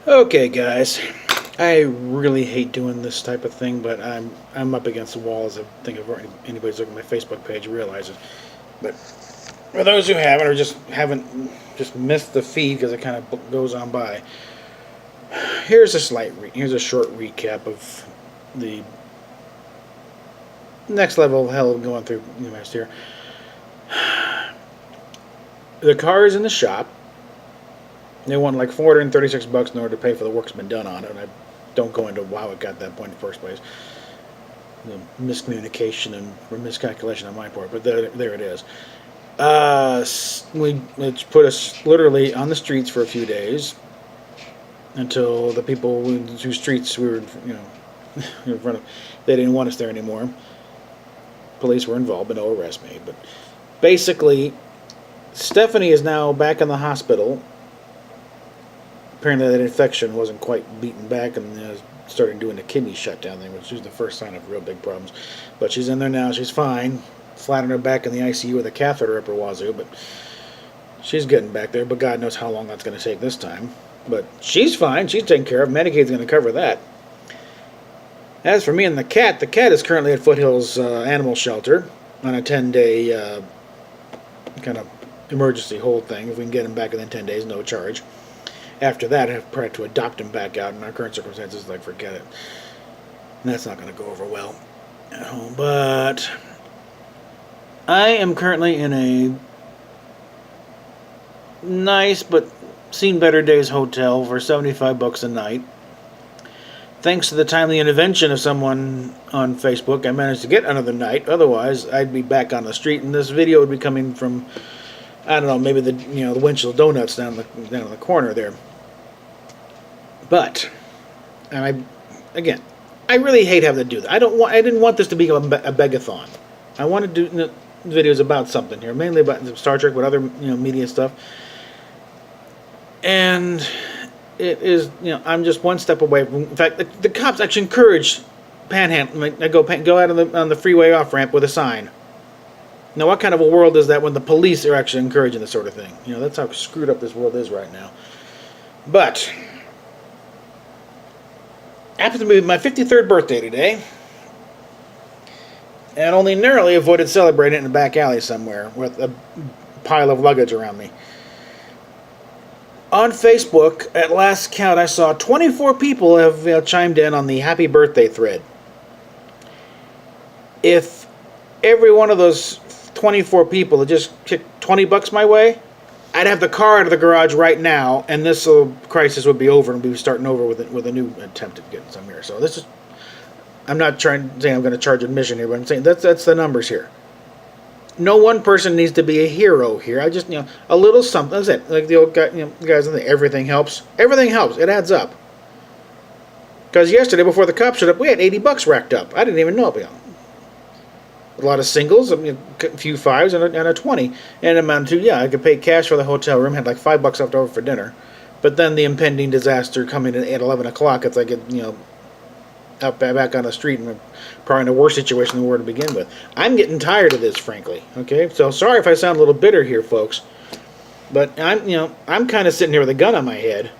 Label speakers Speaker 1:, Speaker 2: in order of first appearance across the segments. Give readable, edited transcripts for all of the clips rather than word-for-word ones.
Speaker 1: Okay, guys. I really hate doing this type of thing, but I'm up against the wall, as I think if anybody's looking at my Facebook page realizes. But for those who haven't or just missed the feed because it kind of goes on by, here's here's a short recap of the next level of hell going through UMass here. The car is in the shop. They want like $436 in order to pay for the work's been done on it, and I don't go into how it got that point in the first place. The miscommunication and miscalculation on my part, but there it is. Which put us literally on the streets for a few days until the people whose streets we were, in front of, they didn't want us there anymore. Police were involved, but no arrest made. But basically, Stephanie is now back in the hospital. Apparently that infection wasn't quite beaten back and started doing the kidney shutdown thing, which is the first sign of real big problems. But she's in there now. She's fine. Flat on her back in the ICU with a catheter up her wazoo, but she's getting back there. But God knows how long that's going to take this time. But she's fine. She's taken care of. Medicaid's going to cover that. As for me and the cat is currently at Foothills Animal Shelter on a 10-day kind of emergency hold thing. If we can get him back within 10 days, no charge. After that, I have probably to adopt him back out. In our current circumstances, like, forget it. And that's not going to go over well at home. But I am currently in a nice but seen better days hotel for $75 a night. Thanks to the timely intervention of someone on Facebook, I managed to get another night. Otherwise, I'd be back on the street, and this video would be coming from, I don't know, maybe the Winchell Donuts down in the corner there. But, and I really hate having to do that. I didn't want this to be a begathon. I want to do videos about something here, mainly about Star Trek, but other media stuff. And it is, I'm just one step away from. In fact, the cops actually encourage panhandling. Go out on the freeway off ramp with a sign. Now, what kind of a world is that when the police are actually encouraging this sort of thing? That's how screwed up this world is right now. But happens to be my 53rd birthday today, and only narrowly avoided celebrating it in a back alley somewhere with a pile of luggage around me. On Facebook, at last count, I saw 24 people have chimed in on the happy birthday thread. If every one of those 24 people had just kicked $20 my way, I'd have the car out of the garage right now, and this crisis would be over, and we'd be starting over with a new attempt at getting some here. So this is, I'm not trying to say I'm going to charge admission here, but I'm saying that's the numbers here. No one person needs to be a hero here. I just, a little something. That's it. Like the old guy, the guys in the everything helps. Everything helps. It adds up. Because yesterday, before the cops showed up, we had $80 racked up. I didn't even know it. A lot of singles, a few fives, and a 20. And amounted to, I could pay cash for the hotel room, had like $5 left over for dinner. But then the impending disaster coming at 11 o'clock, it's like, out back on the street, and probably in a worse situation than we were to begin with. I'm getting tired of this, frankly. Okay, so sorry if I sound a little bitter here, folks. But I'm kind of sitting here with a gun on my head.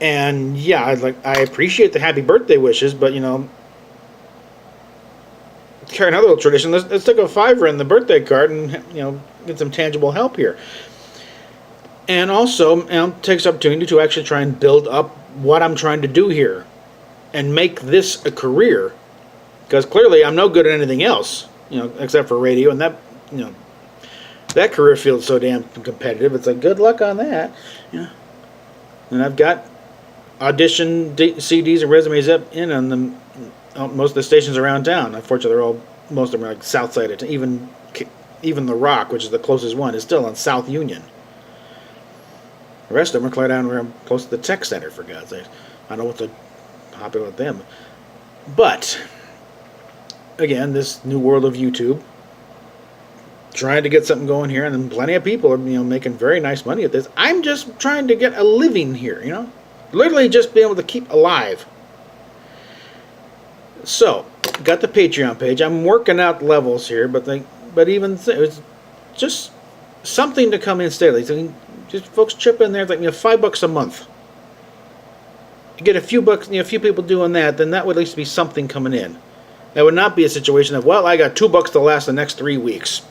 Speaker 1: And I appreciate the happy birthday wishes, but carry another little tradition. Let's stick a $5 in the birthday card and get some tangible help here. And also, take this opportunity to actually try and build up what I'm trying to do here, and make this a career. Because clearly, I'm no good at anything else, except for radio, and that career field's so damn competitive. It's like, good luck on that. And I've got audition CDs and resumes up in on them. Most of the stations around town. Unfortunately, most of them are like south side of town. Even the Rock, which is the closest one, is still on South Union. The rest of them are clear down where close to the tech center, for God's sake. I don't know what's so popular with them. But again, this new world of YouTube, trying to get something going here, and then plenty of people are making very nice money at this. I'm just trying to get a living here, literally just being able to keep alive. So, got the Patreon page. I'm working out levels here, but even it's just something to come in steadily. So Just folks chip in there. It's like $5 a month. You get a few bucks, a few people doing that, then that would at least be something coming in. That would not be a situation of, well, I got $2 to last the next 3 weeks.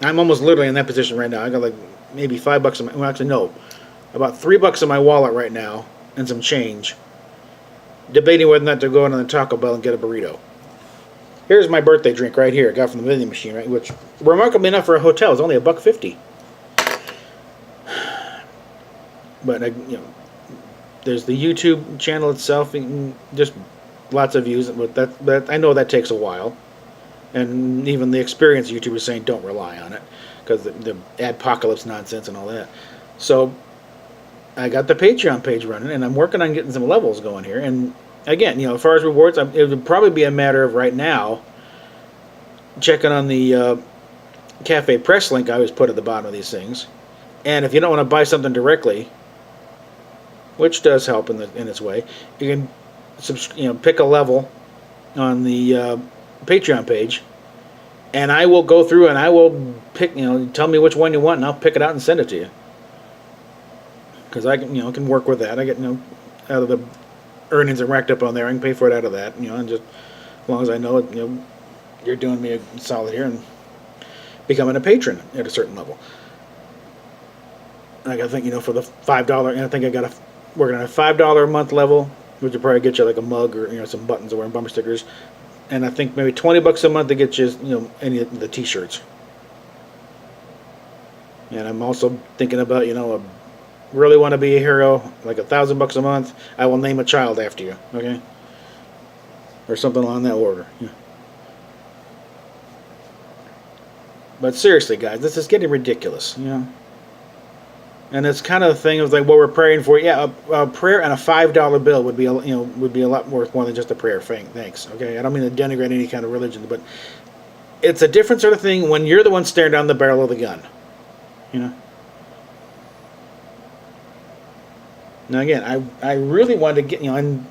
Speaker 1: I'm almost literally in that position right now. I got like maybe $5 in my, well, actually no, about $3 in my wallet right now and some change, debating whether or not to go into the Taco Bell and get a burrito. Here's my birthday drink right here. I got from the vending machine, right? Which, remarkably enough, for a hotel is only $1.50. But there's the YouTube channel itself, just lots of views. But I know that takes a while, and even the experienced YouTubers saying don't rely on it because the adpocalypse nonsense and all that. So I got the Patreon page running, and I'm working on getting some levels going here. And again, as far as rewards, it would probably be a matter of right now checking on the Cafe Press link I always put at the bottom of these things. And if you don't want to buy something directly, which does help in its way, you can pick a level on the Patreon page, and I will go through and I will pick, tell me which one you want, and I'll pick it out and send it to you. Because I can work with that. I get out of the earnings are racked up on there. I can pay for it out of that, and just as long as I know it, you're doing me a solid here and becoming a patron at a certain level. And I got to think, for the $5, and I think I got to working on a $5 a month level, which would probably get you like a mug or some buttons or wearing bumper stickers, and I think maybe $20 a month to get you any of the T-shirts. And I'm also thinking about I really want to be a hero, like $1,000 a month. I will name a child after you, okay, or something along that order. Yeah. But seriously, guys, this is getting ridiculous, And it's kind of the thing of like what we're praying for. Yeah, a prayer and a $5 bill would be a lot worth more than just a prayer. Thanks. Okay, I don't mean to denigrate any kind of religion, but it's a different sort of thing when you're the one staring down the barrel of the gun. Now again, I really wanted to get and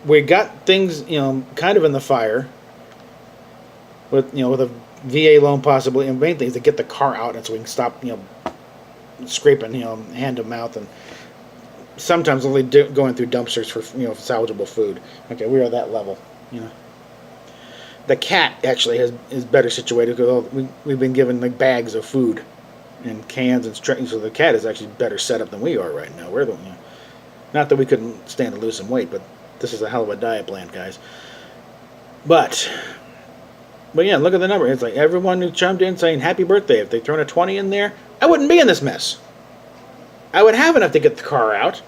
Speaker 1: we got things kind of in the fire with with a VA loan possibly, and main thing is to get the car out and so we can stop scraping hand to mouth, and sometimes only going through dumpsters for salvageable food. Okay, we are at that level. The cat actually is better situated because we've been given like bags of food and cans and strings, so the cat is actually better set up than we are right now. We're the not that we couldn't stand to lose some weight, but this is a hell of a diet plan, guys. But yeah, look at the number. It's like everyone who chimed in saying happy birthday. If they thrown a 20 in there, I wouldn't be in this mess. I would have enough to get the car out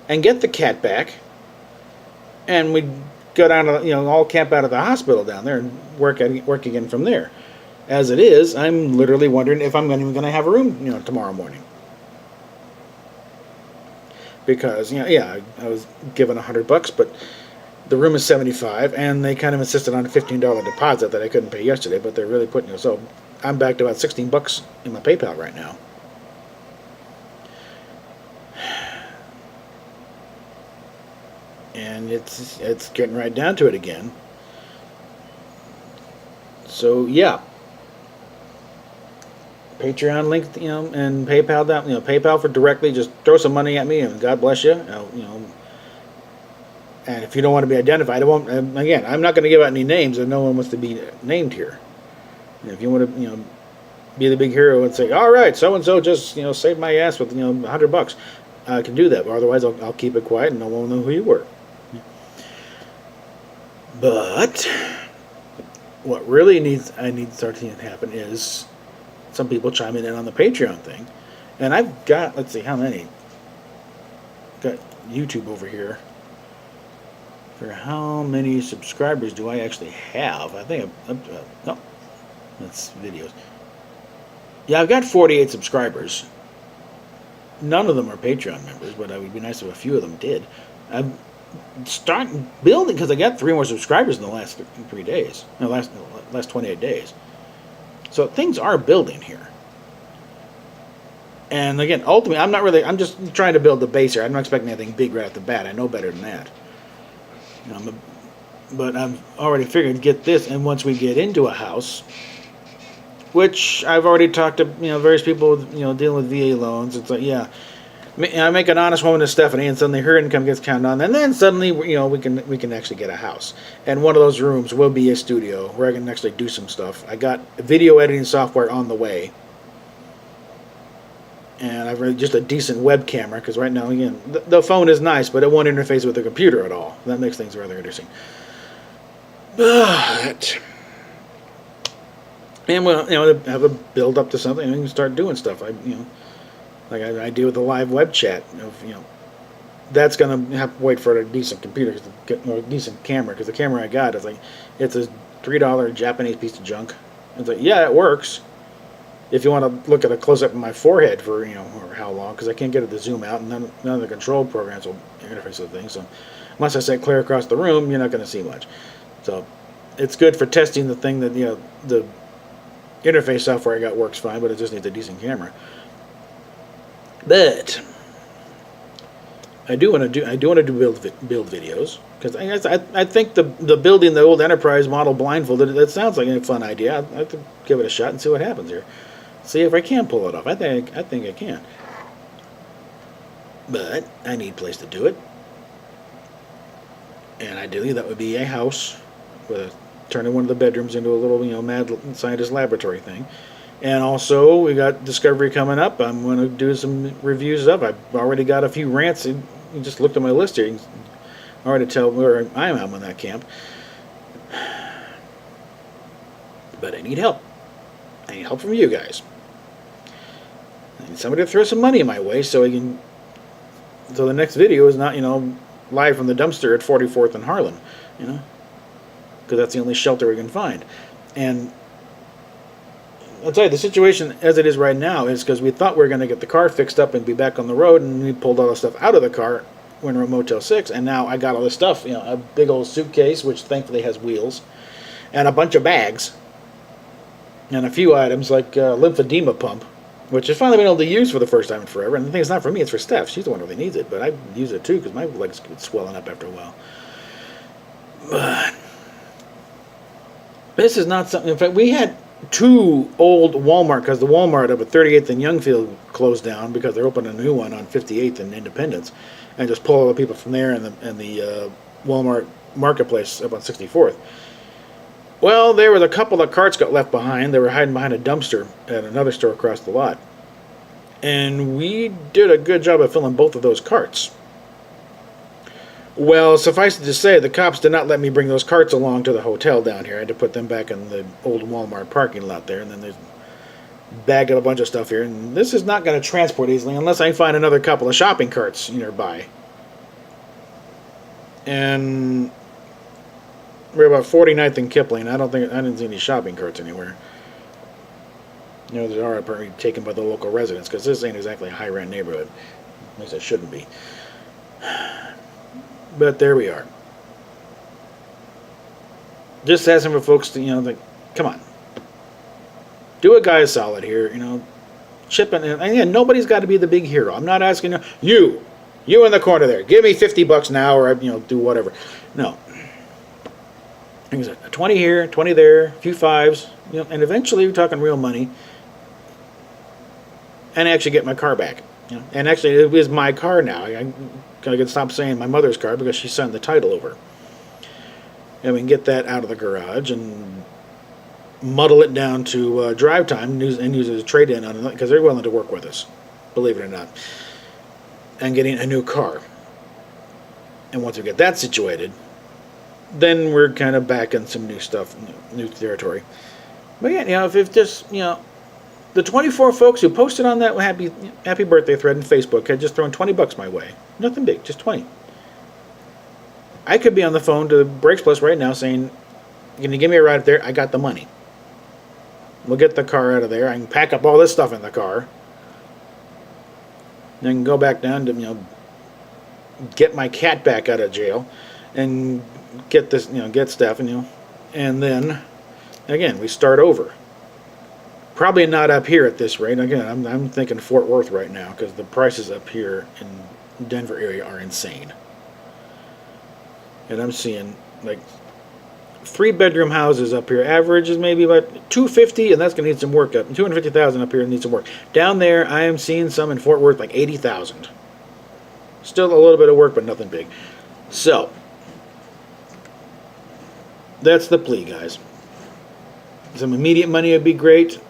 Speaker 1: and get the cat back, and we'd go down to all camp out of the hospital down there and work again from there. As it is, I'm literally wondering if I'm even going to have a room tomorrow morning. Because I was given $100, but the room is $75, and they kind of insisted on a $15 deposit that I couldn't pay yesterday, but they're really putting so I'm back to about $16 in my PayPal right now. And it's getting right down to it again. So yeah, Patreon link, and PayPal down, PayPal for directly. Just throw some money at me, and God bless you. And if you don't want to be identified, I won't. Again, I'm not going to give out any names, and no one wants to be named here. If you want to, be the big hero and say, all right, so and so just saved my ass with $100, I can do that. But otherwise, I'll keep it quiet, and no one will know who you were. But what really I need to start seeing happen is some people chiming in on the Patreon thing, and I've got, let's see how many. Got YouTube over here. For how many subscribers do I actually have? I think no, that's videos. Yeah, I've got 48 subscribers. None of them are Patreon members, but it would be nice if a few of them did. I'm starting building because I got 3 more subscribers in the last 3 days. No, last 28 days. So things are building here. And again, ultimately, I'm just trying to build the base here. I'm not expecting anything big right off the bat. I know better than that. But I've already figured to get this, and once we get into a house, which I've already talked to various people dealing with VA loans. It's like, yeah, I make an honest woman to Stephanie, and suddenly her income gets counted on, and then suddenly we can actually get a house, and one of those rooms will be a studio where I can actually do some stuff. I got video editing software on the way, and I've really just a decent web camera because right now again the phone is nice, but it won't interface with the computer at all. That makes things rather interesting. But and we'll have a build up to something and we can start doing stuff. Like I do with the live web chat. That's gonna have to wait for a decent computer, or a decent camera, because the camera I got is like it's a $3 Japanese piece of junk. It's like, yeah, it works. If you want to look at a close up of my forehead for or how long, because I can't get it to zoom out, and none of the control programs will interface with things. So unless I say clear across the room, you're not going to see much. So it's good for testing the thing that the interface software I got works fine, but it just needs a decent camera. But I do want to build videos, because I think the building the old Enterprise model blindfolded, that sounds like a fun idea. I'd have to give it a shot and see what happens here. See if I can pull it off. I think I can. But I need a place to do it. And ideally that would be a house with turning one of the bedrooms into a little mad scientist laboratory thing. And also we got Discovery coming up. I'm going to do some reviews of. I've already got a few rants. You just looked at my list here. You can already tell where I am on that camp. But I need help. I need help from you guys. I need somebody to throw some money my way so the next video is not, live from the dumpster at 44th and Harlan, because that's the only shelter we can find. And I'll tell you, the situation as it is right now is because we thought we were going to get the car fixed up and be back on the road, and we pulled all the stuff out of the car when we were at Motel 6, and now I got all this stuff, a big old suitcase, which thankfully has wheels, and a bunch of bags, and a few items like lymphedema pump, which I've finally been able to use for the first time in forever. And the thing is, not for me, it's for Steph. She's the one who really needs it, but I use it too because my legs get swelling up after a while. But this is not something. In fact, we had two old Walmart, because the Walmart up at 38th and Youngfield closed down because they're opening a new one on 58th and Independence, and just pull all the people from there and the Walmart marketplace up on 64th. Well, there was a couple of carts got left behind. They were hiding behind a dumpster at another store across the lot. And we did a good job of filling both of those carts. Well, suffice it to say, the cops did not let me bring those carts along to the hotel down here. I had to put them back in the old Walmart parking lot there. And then there's bagged up a bunch of stuff here. And this is not going to transport easily unless I find another couple of shopping carts nearby. And we're about 49th and Kipling. I didn't see any shopping carts anywhere. There are apparently taken by the local residents, because this ain't exactly a high-rent neighborhood. At least it shouldn't be. But there we are. Just asking for folks to, come on. Do a guy a solid here, chip in. And again, nobody's got to be the big hero. I'm not asking you in the corner there, give me $50 now, or, do whatever. No. 20 here, 20 there, a few fives, and eventually we're talking real money, and I actually get my car back. And actually it is my car now. I can stop saying my mother's car because she signed the title over. And we can get that out of the garage and muddle it down to drive time and use it as a trade-in on it, because they're willing to work with us, believe it or not, and getting a new car. And once we get that situated, then we're kind of back in some new stuff, new territory. But yeah, if just, the 24 folks who posted on that happy birthday thread on Facebook had just thrown $20 my way. Nothing big, just 20. I could be on the phone to Brakes Plus right now saying, can you give me a ride up there? I got the money. We'll get the car out of there. I can pack up all this stuff in the car. Then go back down to, get my cat back out of jail and get this, get Steph, and then, again, we start over. Probably not up here at this rate. Again, I'm thinking Fort Worth right now, because the prices up here in Denver area are insane. And I'm seeing, like, 3-bedroom houses up here. Average is maybe about 250, and that's going to need some work up. 250,000 up here needs some work. Down there, I am seeing some in Fort Worth like 80,000. Still a little bit of work, but nothing big. So that's the plea, guys. Some immediate money would be great.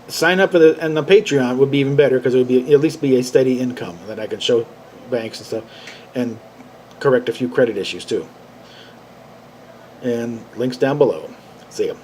Speaker 1: Sign up for and the Patreon would be even better, because it would be at least be a steady income that I can show banks and stuff, and correct a few credit issues too. And links down below. See ya.